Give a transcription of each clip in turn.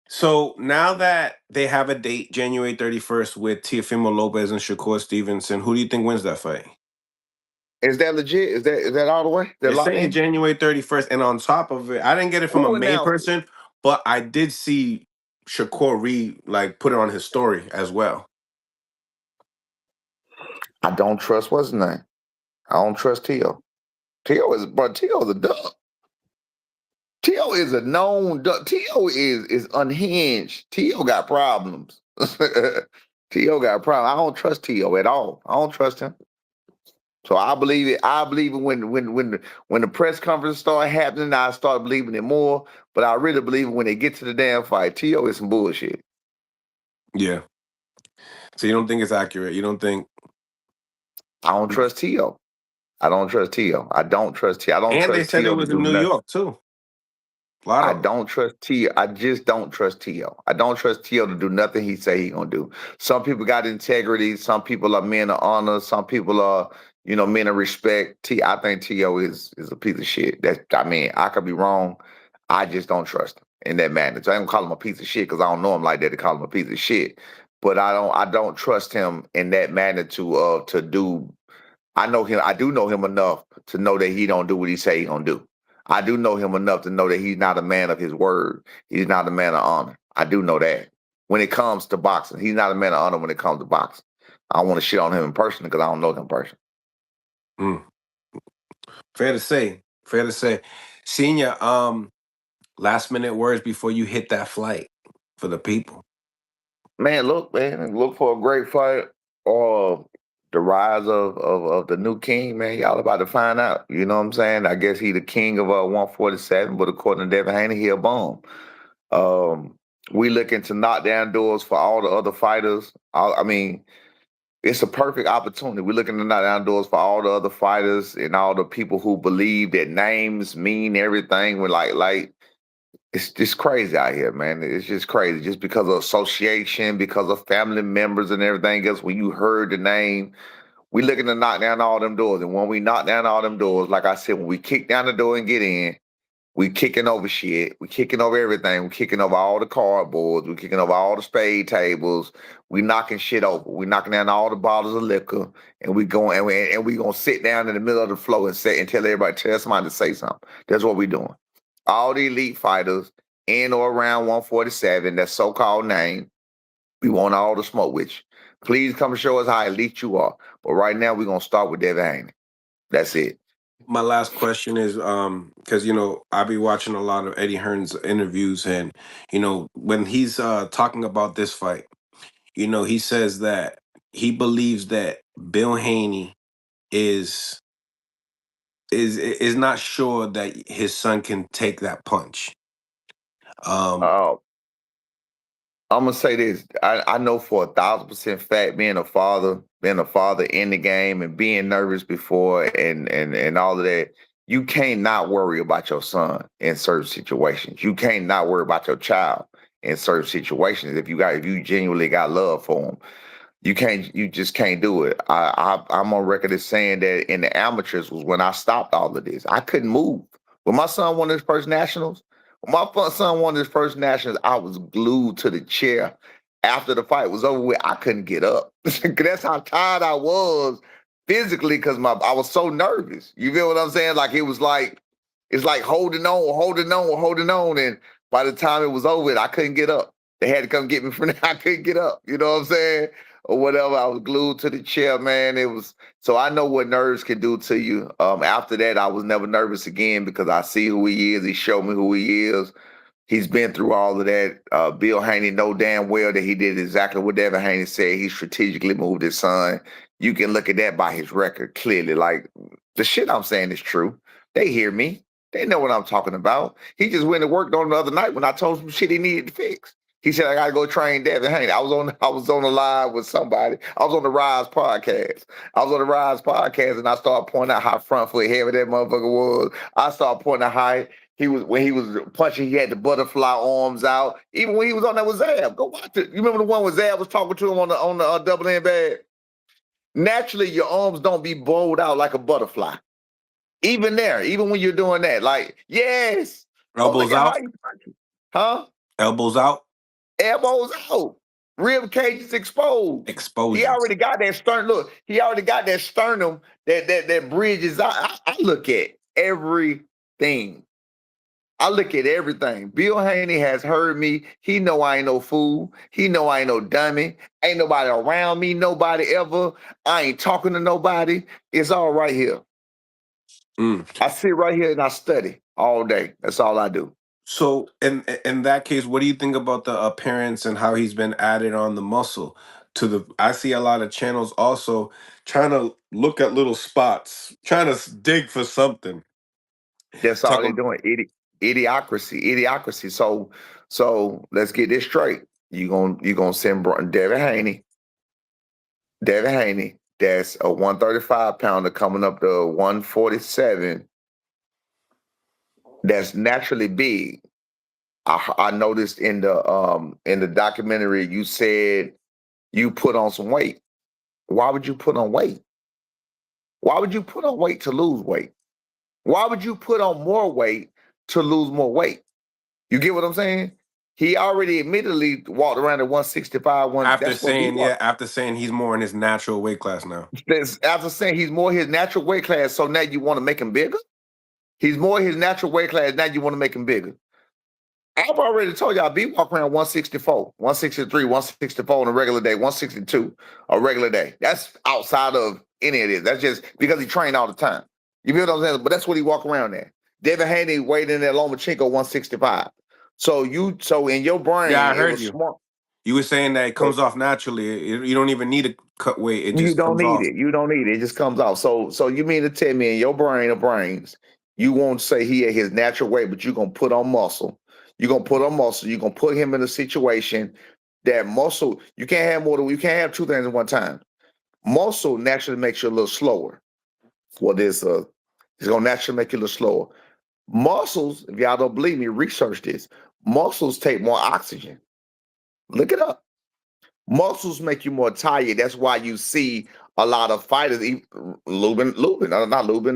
So now that they have a date, January 31st, with Teofimo Lopez and Shakur Stevenson, who do you think wins that fight? Is that legit? Is that all the way? They're They're locked saying in? January 31st, and on top of it, I didn't get it from a Who main announced it? person, but I did see Shakur Reed put it on his story as well. I don't trust what's his name. I don't trust Tio. Tio's a dog. Tio is a known duck. Tio is unhinged. Tio got problems. Tio got problems. I don't trust Tio at all. I don't trust him. So I believe it. I believe it when the press conference start happening. I start believing it more. But I really believe it when they get to the damn fight. Tio is some bullshit. Yeah. So you don't think it's accurate? You don't think? I don't trust Tio. I don't trust Tio. I don't trust Tio. I don't And they trust said it Tio to was in do New nothing. York too. A lot I of them. don't trust Tio. I just don't trust Tio. I don't trust Tio to do nothing he say he gonna do. Some people got integrity. Some people are men of honor. Some people are, men of respect. I think Tio is a piece of shit. I could be wrong. I just don't trust him in that manner. So I don't call him a piece of shit because I don't know him like that to call him a piece of shit. But I don't trust him in that manner to do. I know him. I do know him enough to know that he don't do what he say he gonna do. I do know him enough to know that he's not a man of his word. He's not a man of honor. I do know that. When it comes to boxing, he's not a man of honor when it comes to boxing. I don't want to shit on him in person because I don't know him personally. Mm. Fair to say. Fair to say. Senior, last minute words before you hit that flight for the people. Man, look for a great fight or the rise of the new king, man. Y'all about to find out. You know what I'm saying? I guess he the king of 147, but according to Devin Haney, he a bum. Um, we looking to knock down doors for all the other fighters. I mean, it's a perfect opportunity. We're looking to knock down doors for all the other fighters and all the people who believe that names mean everything. We're like it's just crazy out here, man. It's just crazy. Just because of association, because of family members and everything else. When you heard the name, we looking to knock down all them doors. And when we knock down all them doors, like I said, when we kick down the door and get in, we kicking over shit. We kicking over everything. We kicking over all the cardboards. We kicking over all the spade tables. We knocking shit over. We knocking down all the bottles of liquor, and we going and we gonna sit down in the middle of the floor and say and tell somebody to say something. That's what we doing. All the elite fighters in or around 147, that so-called name. We want all the smoke with you. Please come show us how elite you are. But right now, we're gonna start with Devin Haney. That's it. My last question is because I be watching a lot of Eddie Hearn's interviews, and when he's talking about this fight, he says that he believes that Bill Haney is is not sure that his son can take that punch. Um, Uh, I'm gonna say this. I know for 1,000% fact, being a father in the game and being nervous before and all of that, you can't not worry about your son in certain situations. You can't not worry about your child in certain situations. If you genuinely got love for them, you just can't do it. I'm on record as saying that in the amateurs was when I stopped all of this. I couldn't move. When my son won his first nationals, when my son won his first nationals, I was glued to the chair. After the fight was over with, I couldn't get up. That's how tired I was physically because I was so nervous. You feel what I'm saying? Like it's like holding on, holding on, holding on, and by the time it was over, I couldn't get up. They had to come get me from there. I couldn't get up. You know what I'm saying? Or whatever. I was glued to the chair, man. It was so I know what nerves can do to you. After that, I was never nervous again because I see who he is. He showed me who he is. He's been through all of that. Bill Haney know damn well that he did exactly what Devin Haney said. He strategically moved his son. You can look at that by his record clearly. Like the shit I'm saying is true. They hear me. They know what I'm talking about. He just went and worked on the other night when I told him shit he needed to fix. He said, I gotta go train Devin Haney. I was on the live with somebody. I was on the Rise podcast. I was on the Rise podcast and I started pointing out how front foot heavy that motherfucker was. I started pointing out how when he was punching, he had the butterfly arms out. Even when he was on that with Zab. Go watch it. You remember the one where Zab was talking to him on the double end bag? Naturally, your arms don't be bowled out like a butterfly. Even there, even when you're doing that, like, yes. Oh, look elbows at out. how you punch. Huh? Elbows out. elbows out, rib cage is exposed. He Exposure. already got that sternum. Look, he already got that sternum. That bridge is out. I look at everything. I look at everything. Bill Haney has heard me. He know I ain't no fool. He know I ain't no dummy. Ain't nobody around me. Nobody ever. I ain't talking to nobody. It's all right here. Mm. I sit right here and I study all day. That's all I do. So in that case, what do you think about the appearance and how he's been added on the muscle to the? I see a lot of channels also trying to look at little spots, trying to dig for something. That's all they're Talking doing. Idiocracy. So let's get this straight. You gonna send Devin Haney. That's a 135 pounder coming up to 147. That's naturally big. I noticed in the documentary you said you put on some weight. Why would you put on weight? Why would you put on weight to lose weight? Why would you put on more weight to lose more weight? You get what I'm saying? He already admittedly walked around at 165. after That's what he saying, walked. yeah, after saying he's more in his natural weight class now. After saying he's more his natural weight class, so now you want to make him bigger? He's more his natural weight class, now you want to make him bigger. I've already told y'all, B walk around 164, 163, 164 on a regular day, 162 a regular day. That's outside of any of this. That's just because he trained all the time. You feel what I'm saying? But that's what he walk around at. Devin Haney weighed in at Lomachenko 165. So in your Yeah, brain, I it heard was you. smart. You were saying that it So comes off naturally. You don't even need to cut weight. It you just don't comes need off. it. You don't need it. It just comes out. So you mean to tell me in your brain of brains, you won't say he at his natural weight, but you're gonna put on muscle. You're gonna put on muscle. You're gonna put him in a situation that muscle, you can't have two things at one time. Muscle naturally makes you a little slower. Well, it's gonna naturally make you a little slower. Muscles, if y'all don't believe me, research this. Muscles take more oxygen. Look it up. Muscles make you more tired. That's why you see a lot of fighters, not Lubin,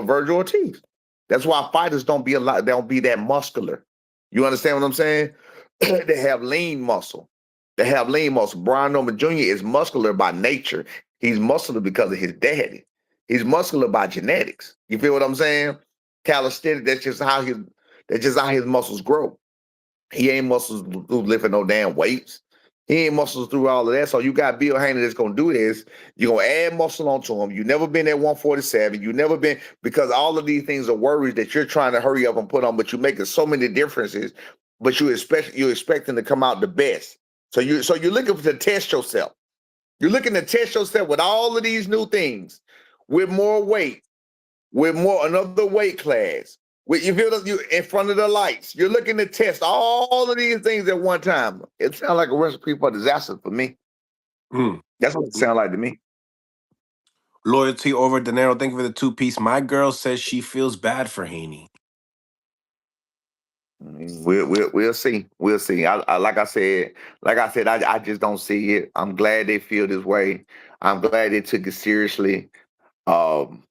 Virgil Ortiz. That's why fighters don't be that muscular. You understand what I'm saying? They have lean muscle. They have lean muscle. Brian Norman Jr. is muscular by nature. He's muscular because of his daddy. He's muscular by genetics. You feel what I'm saying? Calisthenics, that's just how his muscles grow. He ain't muscles through lifting no damn weights. He ain't muscles through all of that. So you got Bill Haney that's gonna do this. You're gonna add muscle onto him. You never been at 147. You never been because all of these things are worries that you're trying to hurry up and put on, but you're making so many differences. But you're expecting to come out the best. So you're looking to test yourself. You're looking to test yourself with all of these new things, with more weight, with more another weight class. With you in front of the lights. You're looking to test all of these things at one time. It sounds like a recipe for disaster for me. Mm. That's what it sounds like to me. Loyalty over dinero. Thank you for the 2 piece. My girl says she feels bad for Haney. We'll see. We'll see. I just don't see it. I'm glad they feel this way. I'm glad they took it seriously. Um,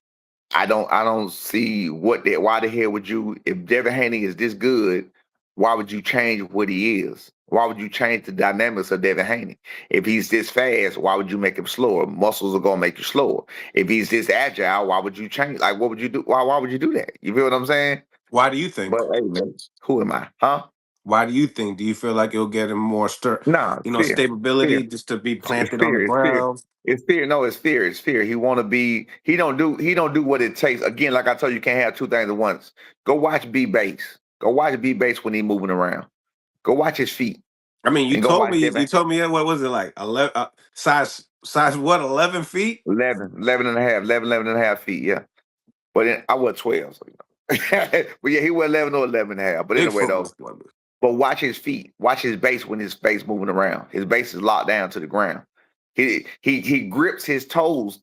I don't see why the hell would you, if Devin Haney is this good, why would you change what he is? Why would you change the dynamics of Devin Haney? If he's this fast, why would you make him slower? Muscles are gonna make you slower. If he's this agile, why would you change? Like, what would you do? Why would you do that? You feel what I'm saying? Why do you think? But hey, man, who am I? Huh? Why do you think? Do you feel like it'll get him more Nah, fear, stability fear. just to be It's planted on the fear. It's fear. ground? It's fear. No, it's fear. It's fear. He want to be. He don't do what it takes. Again, like I told you, you can't have two things at once. Go watch B base. Go watch B base when he moving around. Go watch his feet I mean, and go watch you Devin. told me what was it like 11 size what 11 feet? 11 and a half feet. Yeah, but I was 12. So, but yeah, he was 11 or 11 and a half. But Big anyway, football though. player. But watch his feet. Watch his base when his base moving around. His base is locked down to the ground. He grips his toes.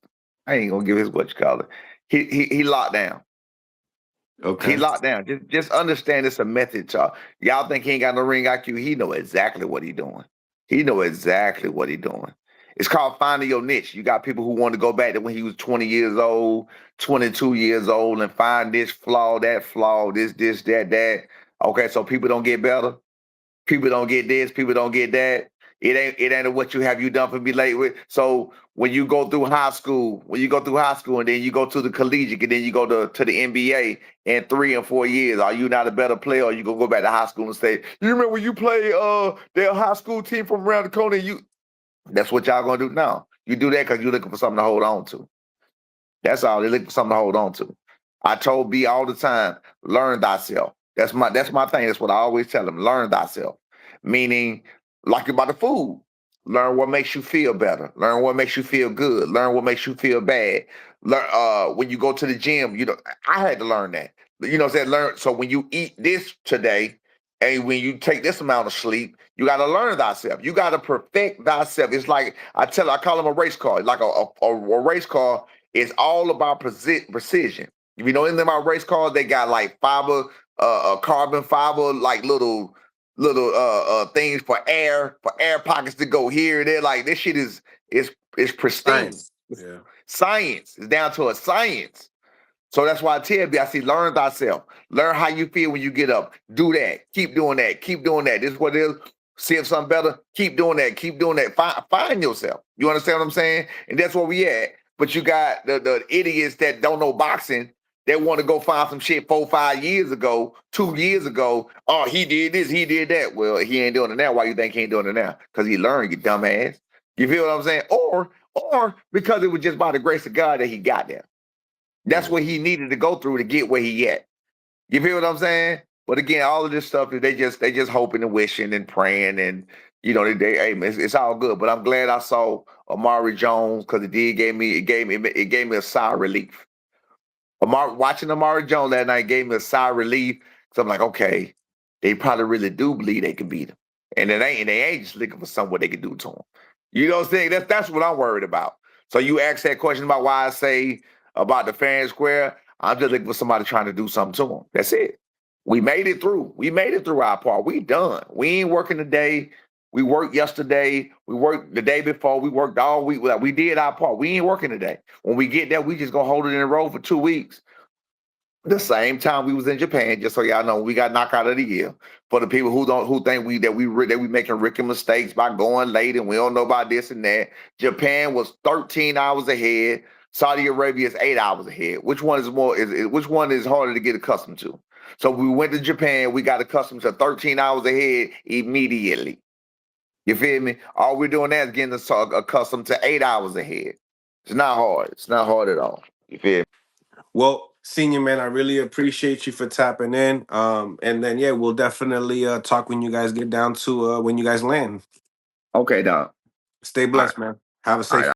I ain't gonna give his what you call it. He locked down. He Okay. locked down. Just understand it's a method, y'all. Y'all think he ain't got no ring IQ? He know exactly what he doing. He know exactly what he doing. It's called finding your niche. You got people who want to go back to when he was 20 years old, 22 years old, and find this flaw, that flaw, this, that, that. Okay, so people don't get better. People don't get this, people don't get that. It ain't what you have you done for me late with. So when you go through high school, and then you go to the collegiate, and then you go to the NBA in 3 and 4 years, are you not a better player? Or you gonna go back to high school and say, you remember when you played their high school team from around the corner? That's what y'all gonna do now. You do that because you're looking for something to hold on to. That's all. They're looking for something to hold on to. I told B all the time, learn thyself. That's my thing. That's what I always tell them. Learn thyself. Meaning, like about the food. Learn what makes you feel better. Learn what makes you feel good. Learn what makes you feel bad. Learn when you go to the gym, I had to learn that. You know what I'm saying? Learn so when you eat this today, and when you take this amount of sleep, you gotta learn thyself. You gotta perfect thyself. It's like I call them a race car. Like a race car is all about precision. If you know anything about race cars, they got like fiber, carbon fiber, like little things for air pockets to go here and there. Like this shit is pristine. Science. It's Yeah. science. It's down to a science. So that's why I tell you, I see learn thyself. Learn how you feel when you get up. Do that. Keep doing that. Keep doing that. This is what it is. See if something better. Keep doing that. Keep doing that. Find yourself. You understand what I'm saying? And that's where we at. But you got the idiots that don't know boxing that want to go find some shit 4, 5 years ago, 2 years ago. Oh, he did this, he did that. Well, he ain't doing it now. Why you think he ain't doing it now? Because he learned, you dumbass. You feel what I'm saying? Or because it was just by the grace of God that he got there. That's Yeah. what he needed to go through to get where he at. You feel what I'm saying? But again, all of this stuff is they just hoping and wishing and praying and hey, it's all good. But I'm glad I saw Amari Jones because it gave me a sigh of relief. Watching Amari Jones that night gave me a sigh of relief. So I'm like, okay, they probably really do believe they can beat him, and they ain't just looking for something what they can do to him. You know what I'm saying? That's what I'm worried about. So you asked that question about why I say about the fair and square. I'm just looking for somebody trying to do something to him. That's it. We made it through. We made it through our part. We done. We ain't working today. We worked yesterday. We worked the day before. We worked all week. We did our part. We ain't working today. When we get there, we just gonna hold it in a row for 2 weeks. The same time we was in Japan, just so y'all know, we got knocked out of the year. For the people who think we making rookie mistakes by going late and we don't know about this and that. Japan was 13 hours ahead. Saudi Arabia is 8 hours ahead. Which one is which one is harder to get accustomed to? So we went to Japan. We got accustomed to 13 hours ahead immediately. You feel me? All we're doing now is getting accustomed to 8 hours ahead. It's not hard. It's not hard at all. You feel me? Well, senior man, I really appreciate you for tapping in. And then yeah, we'll definitely talk when you guys get down to when you guys land. Okay, dog. Stay All right. blessed, man. Have a All safe right.